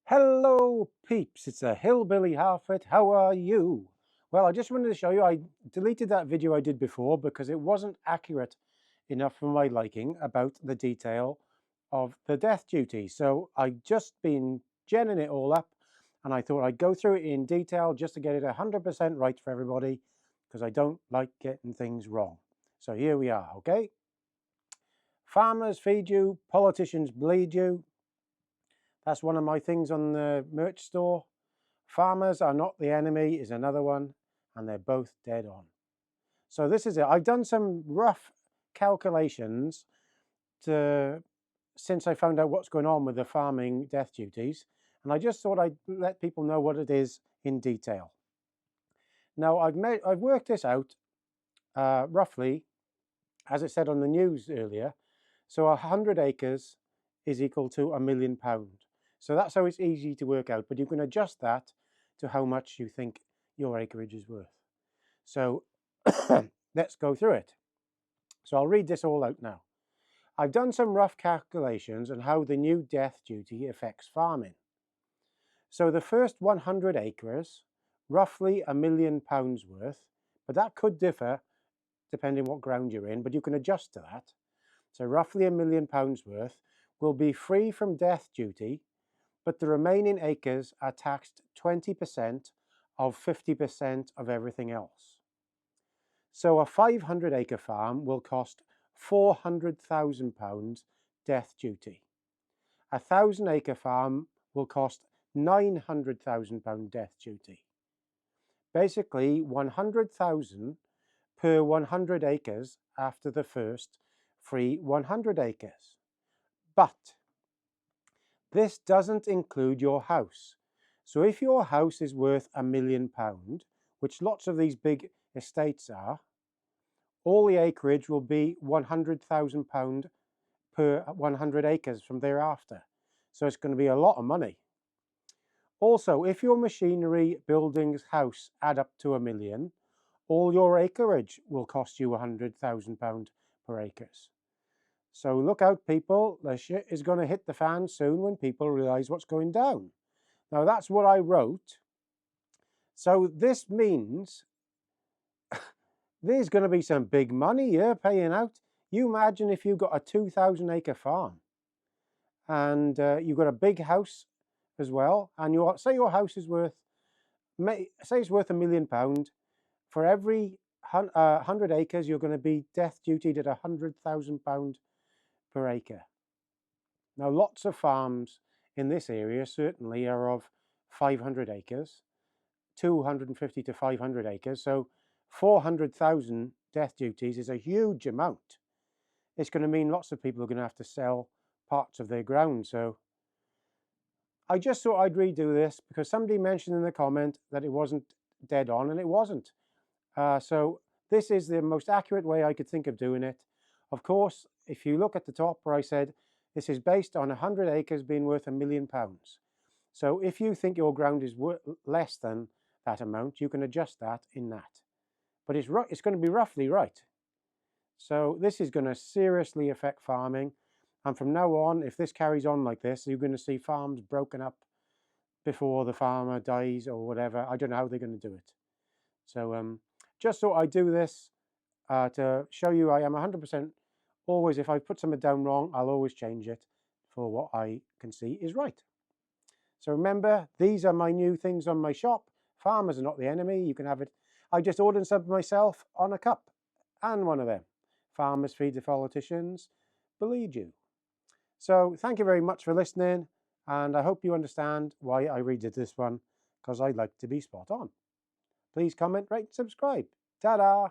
Hello peeps, it's a Hillbilly halfwit. How are you? Well, I just wanted to show you, I deleted that video I did before because it wasn't accurate enough for my liking about the detail of the death duty. So I've just been genning it all up and I thought I'd go through it in detail just to get it 100% right for everybody because I don't like getting things wrong. So here we are, okay? Farmers feed you, politicians bleed you. That's one of my things on the merch store. Farmers are not the enemy is another one, and they're both dead on. So this is it. I've done some rough calculations since I found out what's going on with the farming death duties, and I just thought I'd let people know what it is in detail. Now I've worked this out roughly, as it said on the news earlier. So 100 acres is equal to £1 million. So that's how it's easy to work out, but you can adjust that to how much you think your acreage is worth. So let's go through it. So I'll read this all out now. I've done some rough calculations on how the new death duty affects farming. So the first 100 acres, roughly £1 million worth, but that could differ depending what ground you're in, but you can adjust to that. So roughly £1 million worth will be free from death duty, but the remaining acres are taxed 20% of 50% of everything else. So a 500 acre farm will cost £400,000 death duty. A 1,000 acre farm will cost £900,000 death duty. Basically 100,000 per 100 acres after the first free 100 acres. But this doesn't include your house. So if your house is worth £1 million, which lots of these big estates are, all the acreage will be £100,000 per 100 acres from thereafter. So it's going to be a lot of money. Also, if your machinery, buildings, house add up to £1 million, all your acreage will cost you £100,000 per acres. So look out, people. The shit is going to hit the fan soon when people realize what's going down. Now, that's what I wrote. So this means there's going to be some big money here paying out. You imagine if you've got a 2,000 acre farm and you've got a big house as well, and say your house is worth, say it's worth £1 million. For every 100 acres, you're going to be death dutied at £100,000 per acre. Now, lots of farms in this area certainly are of 500 acres, 250 to 500 acres. So 400,000 death duties is a huge amount. It's going to mean lots of people are going to have to sell parts of their ground. So I just thought I'd redo this because somebody mentioned in the comment that it wasn't dead on, and it wasn't. So this is the most accurate way I could think of doing it. Of course, if you look at the top where I said this is based on 100 acres being worth £1 million. So if you think your ground is less than that amount, you can adjust that in that. But it's going to be roughly right. So this is going to seriously affect farming. And from now on, if this carries on like this, you're going to see farms broken up before the farmer dies or whatever. I don't know how they're going to do it. So just thought I'd do this to show you I am 100% always, if I put something down wrong, I'll always change it for what I can see is right. So remember, these are my new things on my shop. Farmers are not the enemy. You can have it. I just ordered some myself on a cup and one of them. Farmers feed the politicians, bleed you. So thank you very much for listening, and I hope you understand why I redid this one, because I like to be spot on. Please comment, rate, subscribe. Ta-da!